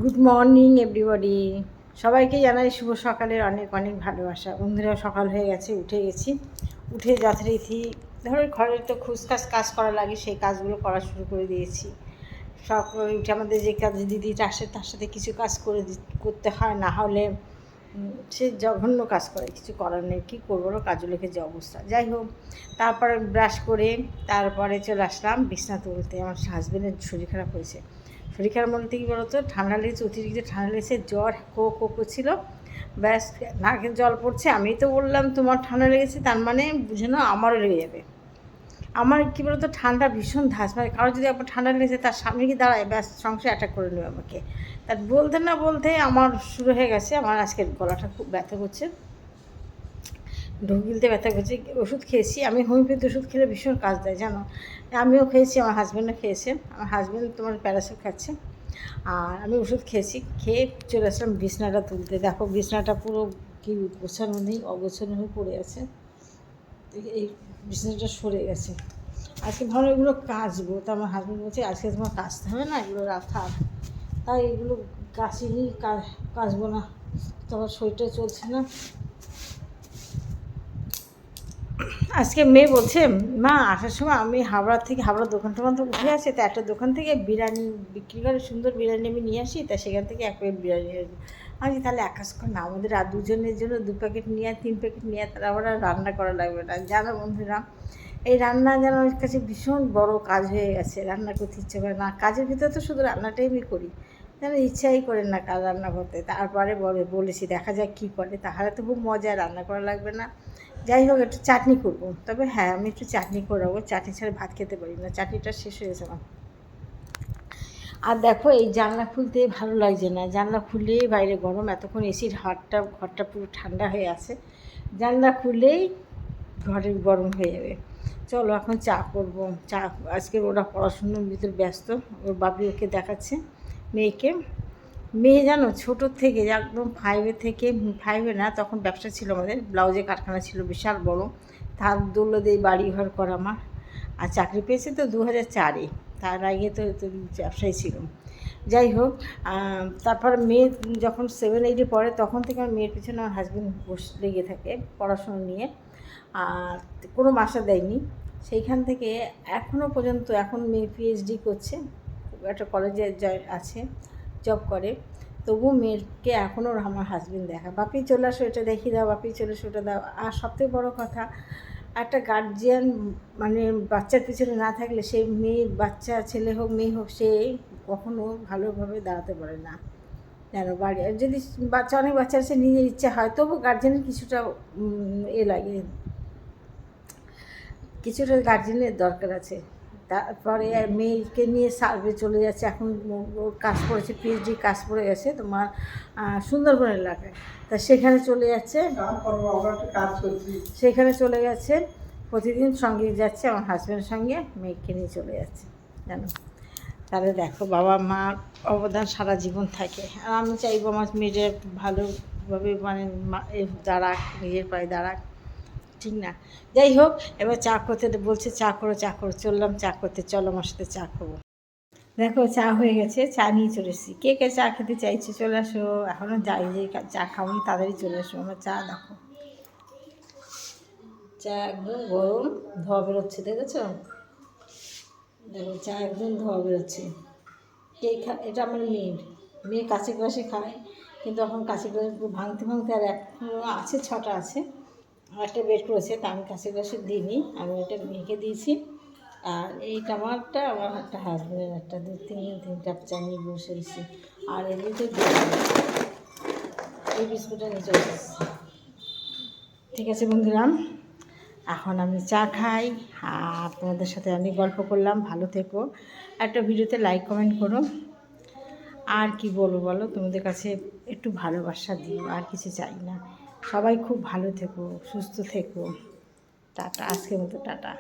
Good morning everybody, সবাইকে জানাই শুভ সকালের অনেক অনেক ভালোবাসা। বন্ধুরা, সকাল হয়ে গেছে, উঠে গেছি। উঠে যথারীতি ধরো ঘরের তো খুচকাজ কাজ করা লাগে, সেই কাজগুলো করা শুরু করে দিয়েছি। সকালে উঠে আমাদের যে কাজ দিদিটা আসে তার সাথে কিছু কাজ করতে হয়, না হলে সে জঘন্য কাজ করে, কিছু করার নেই। কী করবো, কাজগুলোকে যে অবস্থা। যাই হোক, তারপরে ব্রাশ করে তারপরে চলে আসলাম বিছনা তুলতে। আমার হাজব্যান্ডের শরীর খারাপ হয়েছে। শরীর খারাপ বলতে কী বলতো, ঠান্ডা লেগেছে, অতিরিক্ত ঠান্ডা লেগেছে, জ্বর কোকো ছিল। ব্যাস, নাকের জল পড়ছে। আমি তো বললাম তোমার ঠান্ডা লেগেছে, তার মানে বুঝে নাও আমারও লেগে যাবে। আমার কী বলতো, ঠান্ডা ভীষণ ধাস, মানে কারো যদি একবার ঠান্ডা লেগেছে তার সামনে কি দাঁড়ায়, ব্যাস সংসার অ্যাটাক করে নেবে আমাকে। তার বলতে না বলতে আমার শুরু হয়ে গেছে। আমার আজকের গলাটা খুব ব্যথা করছে, ঢোক গিলতে ব্যথা করছে। ওষুধ খেয়েছি আমি, হোমিওপ্যাথি ওষুধ খেলে ভীষণ কাজ দেয় জানো। আমিও খেয়েছি, আমার হাজব্যান্ডও খেয়েছে। আমার হাজব্যান্ড তোমার প্যারাসিট খাচ্ছে, আর আমি ওষুধ খেয়েছি। খেয়ে চলে আসলাম বিছনাটা তুলতে। দেখো বিছনাটা পুরো কি গোছানো নেই, অগোছানো হয়ে পড়ে আছে। এই বিছনাটা সরে গেছে। আজকে ভালো এগুলো কাচবো, তো আমার হাজব্যান্ড বলছে আজকে তোমার কাচতে হবে না, এগুলো রাখা। তাই এগুলো কাচিনি, কাচবো না, তোমার শরীরটা চলছে না। আজকে মেয়ে বলছে, মা আসার সময় আমি হাওড়ার দোকান টোকান তো উঠে আসে, তা একটা দোকান থেকে বিরিয়ানি বিক্রি করে, সুন্দর বিরিয়ানি আমি নিয়ে আসি, তা সেখান থেকে 1 প্লেট বিরিয়ানি আসবো। আমি তাহলে এক কাজ কর না, আমাদের আর দুজনের জন্য 2 প্যাকেট নিয়ে 3 প্যাকেট নিয়ে, তারা আবার আর রান্না করা লাগবে না। জানো বন্ধুরা, এই রান্না যেন আমার কাছে ভীষণ বড় কাজ হয়ে গেছে। রান্না করতে ইচ্ছে করে না, কাজের ভিতরে তো শুধু রান্নাটাই আমি করি, যেন ইচ্ছাই করে না কাজ রান্না করতে। তারপরে বলেছি দেখা যাক কী করে, তাহলে তো খুব মজা, রান্না করা লাগবে না। যাই হোক, একটু চাটনি করবো। তবে হ্যাঁ, আমি একটু চাটনি করাবো, চাটনি ছাড়া ভাত খেতে পারি না, চাটনিটা শেষ হয়ে গেছে আমার। আর দেখো, এই জানলা খুলতে ভালো লাগছে না, জানলা খুললেই বাইরে গরম। এতক্ষণ এসির ঘরটা পুরো ঠান্ডা হয়ে আছে, জানলা খুললেই ঘরে গরম হয়ে যাবে। চলো এখন চা করবো। চা আজকে ওরা পড়াশুনোর ভিতর ব্যস্ত, ওর বাবু ওকে দেখাচ্ছে মেয়েকে। মেয়ে জানো ছোটোর থেকে একদম 5 থেকে 5 না, তখন ব্যবসা ছিল আমাদের, ব্লাউজের কারখানা ছিল বিশাল বড়। তার দৌলতে দিয়ে বাড়ি ঘর করা আমার। আর চাকরি পেয়েছে তো 2004-এ, তার আগে তো ব্যবসায়ী ছিল। যাই হোক, তারপর মেয়ে যখন 7-8-এ পড়ে, তখন থেকে আমার মেয়ের পিছনে আমার হাজব্যান্ড লেগে থাকে পড়াশুনো নিয়ে, আর কোনো বাসা দেয়নি। সেইখান থেকে এখনও পর্যন্ত, এখন মেয়ে PhD করছে, একটা কলেজে আছে, জব করে। তবু মেয়েকে এখনও আমার হাজব্যান্ড দেখা, বাপি চলে আসো এটা দেখিয়ে দাও, বাপি চলে আসো ওটা দাও। আর সবথেকে বড়ো কথা, একটা গার্জিয়ান মানে বাচ্চার পিছনে না থাকলে, সেই মেয়ে, বাচ্চা ছেলে হোক মেয়ে হোক, সে কখনো ভালোভাবে দাঁড়াতে পারে না যেন। বাড়ি যদি অনেক বাচ্চা আছে নিজের ইচ্ছা হয়, তবু গার্জেনের কিছুটা লাগে, কিছুটা গার্জেনের দরকার আছে। তারপরে মেয়েকে নিয়ে সার্ভে চলে যাচ্ছে, এখন ওর কাজ পড়েছে, PhD কাজ পড়ে গেছে তোমার সুন্দরবন এলাকায়। তা সেখানে চলে যাচ্ছে, সেখানে চলে গেছে, প্রতিদিন সঙ্গে যাচ্ছে আমার হাজব্যান্ডের সঙ্গে, মেয়েকে নিয়ে চলে যাচ্ছে জানো। তাহলে দেখো, বাবা মার অবদান সারা জীবন থাকে। আর আমি চাইবো আমার মেয়েটা ভালোভাবে মানে দাঁড়াক, নিজের পায়ে দাঁড়াক, ঠিক না? যাই হোক, এবার চা করতে বলছে, চা করো চা করো, চললাম চা করতে, চলো আমার সাথে চা খাবো। দেখো চা হয়ে গেছে, চা নিয়ে চলে এসেছি। কে কে চা খেতে চাইছে চলে আসো, এখনও যাই যে চা খাওনি তাড়াতাড়ি চলে আসো। আমার চা দেখো, চা একদম গরম, ধোয়া বেরোচ্ছে, দেখেছো? দেখো চা একদম ধোয়া বেরোচ্ছে। কে এটা আমার মেয়ে কাছে গ্লাসে খায়, কিন্তু এখন কাছে গ্লাস ভাঙতে ভাঙতে আর এখনও আছে, 6টা আছে, একটা বের করেছে, তা আমি কাছে গ্লাসে দিইনি, আমি ওটা মেয়েকে দিয়েছি। আর এইটা আমারটা, আমার একটা হাজব্যান্ডের একটা, 2-3 কাপ চা নিয়ে বসে এসেছি। আর এমনিতে এই বিস্কুটটা নিয়ে চলে এসেছি। ঠিক আছে বন্ধুরা, এখন আমি চা খাই, আর তোমাদের সাথে আমি গল্প করলাম। ভালো থেকো, একটা ভিডিওতে লাইক কমেন্ট করো। আর কি বলবো বলো, তোমাদের কাছে একটু ভালোবাসা দিও, আর কিছু চাই না। সবাই খুব ভালো থেকো, সুস্থ থেকো। টাটা, আজকের মতো টাটা।